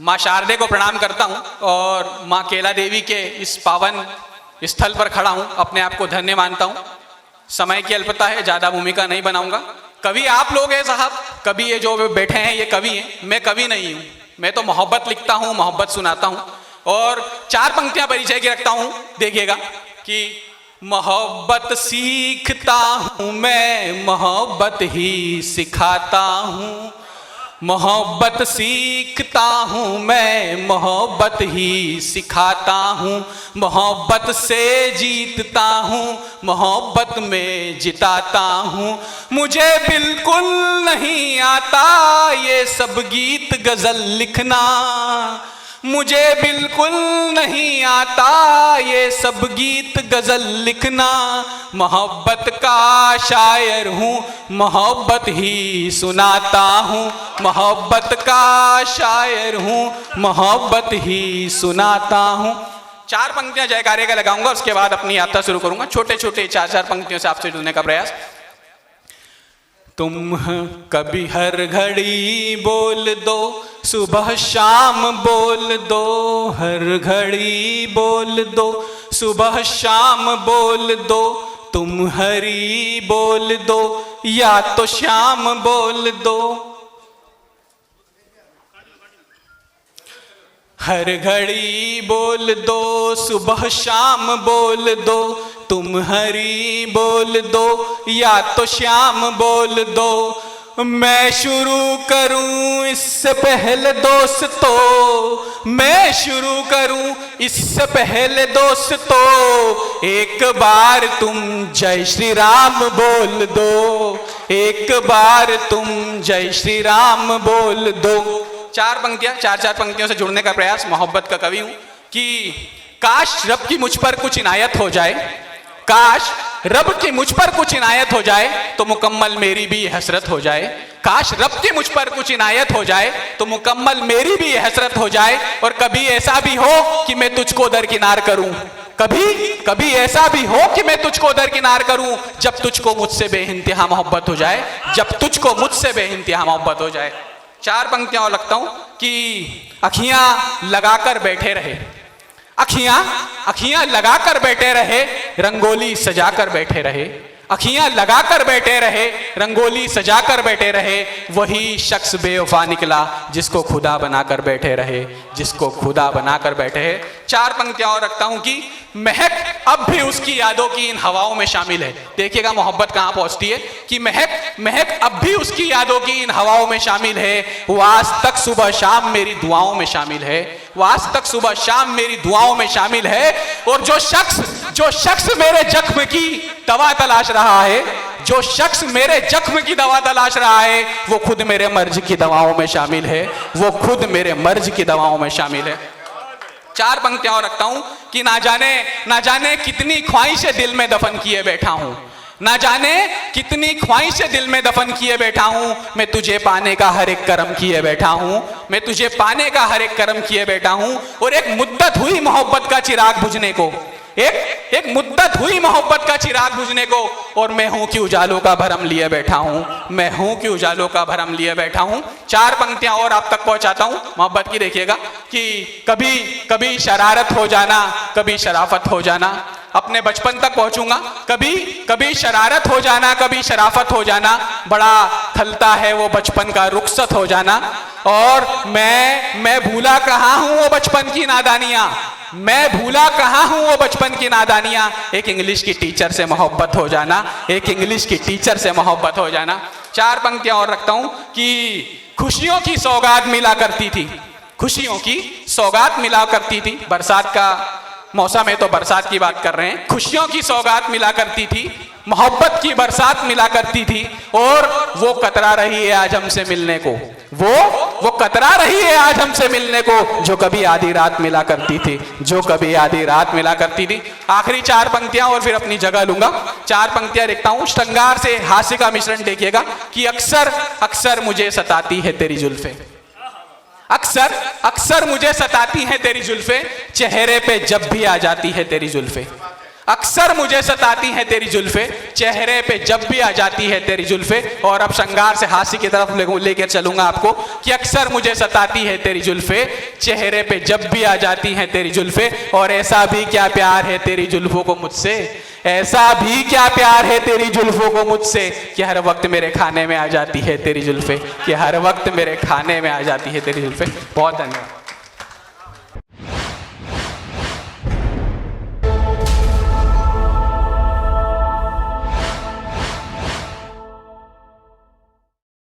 माँ शारदे को प्रणाम करता हूँ और माँ केला देवी के इस पावन स्थल पर खड़ा हूँ, अपने आप को धन्य मानता हूँ। समय की अल्पता है, ज़्यादा भूमिका नहीं बनाऊंगा। कवि आप लोग हैं साहब, कवि ये जो बैठे हैं ये कवि हैं, मैं कवि नहीं हूँ। मैं तो मोहब्बत लिखता हूँ, मोहब्बत सुनाता हूँ और 4 पंक्तियाँ परिचय की रखता हूँ। देखिएगा कि मोहब्बत सीखता हूँ मैं, मोहब्बत ही सिखाता हूँ। मोहब्बत सीखता हूँ मैं, मोहब्बत ही सिखाता हूँ। मोहब्बत से जीतता हूँ, मोहब्बत में जिताता हूँ। मुझे बिल्कुल नहीं आता ये सब गीत गज़ल लिखना, मुझे बिल्कुल नहीं आता ये सब गीत गज़ल लिखना। मोहब्बत का शायर हूँ, मोहब्बत ही सुनाता हूँ। मोहब्बत का शायर हूँ, मोहब्बत ही सुनाता हूँ। 4 पंक्तियाँ जयकारे का लगाऊंगा, उसके बाद अपनी यात्रा शुरू करूंगा। छोटे छोटे 4 पंक्तियों से आपसे जुड़ने का प्रयास। तुम कभी हर घड़ी बोल दो, सुबह शाम बोल दो, हर घड़ी बोल दो, सुबह शाम बोल दो। तुम हरी बोल दो या तो श्याम बोल दो। हर घड़ी बोल दो, सुबह शाम बोल दो। तुम हरी बोल दो या तो श्याम बोल दो। मैं शुरू करूं इससे पहले दोस्तों, मैं शुरू करूं इससे पहले दोस्तों, एक बार तुम जय श्री राम बोल दो, एक बार तुम जय श्री राम बोल दो। 4 पंक्तियां, 4 पंक्तियों से जुड़ने का प्रयास। मोहब्बत का कवि हूं कि काश रब की मुझ पर कुछ इनायत हो जाए, काश रब की मुझ पर कुछ इनायत हो जाए तो मुकम्मल मेरी भी हसरत हो जाए। काश रब की मुझ पर कुछ इनायत हो जाए तो मुकम्मल मेरी भी हसरत हो जाए। और कभी ऐसा भी हो कि मैं तुझको दरकिनार करूं, कभी ऐसा भी हो कि मैं तुझको दरकिनार करूं, जब तुझको मुझसे बेइंतहा मोहब्बत हो जाए, जब तुझको मुझसे बेइंतहा मोहब्बत हो जाए। 4 पंक्तियां और लगता हूं कि अखियां लगाकर बैठे रहे, अखियां लगाकर बैठे रहे, रंगोली सजाकर बैठे रहे। अखियां लगाकर बैठे रहे, रंगोली सजाकर बैठे रहे। वही शख्स बेवफा निकला जिसको खुदा बनाकर बैठे रहे, जिसको खुदा बनाकर बैठे हैं। 4 पंक्तियां और रखता हूं कि महक अब भी उसकी यादों की इन हवाओं में शामिल है। देखिएगा मोहब्बत कहां पहुंचती है कि महक अब भी उसकी यादों की इन हवाओं में शामिल है। वो आज तक सुबह शाम मेरी दुआओं में शामिल है, वो आज तक सुबह शाम मेरी दुआओं में शामिल है। और जो शख्स मेरे जख्म की दवा तलाश रहा है, जो शख्स मेरे जख्म की दवा तलाश रहा है, वो खुद मेरे मर्ज की दवाओं में शामिल है, वो खुद मेरे मर्ज की दवाओं में शामिल है। 4 पंक्तियां और रखता हूं कि ना जाने कितनी ख्वाहिशें दिल में दफन किए बैठा हूं, ना जाने कितनी ख्वाहिशें दिल में दफन किए बैठा हूं। मैं तुझे पाने का हर एक कर्म किए बैठा हूं, मैं तुझे पाने का हर एक कर्म किए बैठा हूं। और एक मुद्दत हुई मोहब्बत का चिराग बुझने को, एक मुद्दत हुई मोहब्बत का चिराग बुझने को, और मैं हूं कि उजालों का भरम लिए बैठा हूं, मैं हूं कि उजालों का भरम लिए बैठा हूं। 4 पंक्तियां और आप तक पहुंचाता हूं मोहब्बत की। देखिएगा कि कभी शरारत हो जाना, कभी शराफत हो जाना। अपने बचपन तक पहुंचूंगा। कभी शरारत हो जाना, कभी शराफत हो जाना। बड़ा खलता है वो बचपन का रुखसत हो जाना। और मैं भूला कहाँ हूं वो बचपन की नादानियां, मैं भूला कहाँ हूं वो बचपन की नादानियां। एक इंग्लिश की टीचर से मोहब्बत हो जाना, एक इंग्लिश की टीचर से मोहब्बत हो जाना। 4 पंक्तियां और रखता हूं कि खुशियों की सौगात मिला करती थी, खुशियों की सौगात मिला करती थी। बरसात का मौसम है तो बरसात की बात कर रहे हैं। खुशियों की सौगात मिला करती थी, मोहब्बत की बरसात मिला करती थी। और वो कतरा रही है आज हमसे मिलने को, वो कतरा रही है आज हमसे मिलने को, जो कभी आधी रात मिला करती थी, जो कभी आधी रात मिला करती थी। आखिरी 4 पंक्तियां और फिर अपनी जगह लूंगा। 4 पंक्तियां लिखता हूं। श्रृंगार से हास्य का मिश्रण देखिएगा कि अक्सर मुझे सताती है तेरी जुल्फे, अक्सर मुझे सताती है तेरी जुल्फे, चेहरे पे जब भी आ जाती है तेरी जुल्फे। अक्सर मुझे सताती हैं तेरी जुल्फे, चेहरे पे जब भी आ जाती है तेरी जुल्फे। और अब श्रृंगार से हास्य की तरफ लेकर चलूंगा आपको कि अक्सर मुझे सताती है तेरी जुल्फे, चेहरे पे जब भी आ जाती हैं तेरी जुल्फे। और ऐसा भी क्या प्यार है तेरी जुल्फों को मुझसे, ऐसा भी क्या प्यार है तेरी जुल्फों को मुझसे कि हर वक्त मेरे खाने में आ जाती है तेरी जुल्फे, कि हर वक्त मेरे खाने में आ जाती है तेरी जुल्फे। बहुत धन्यवाद।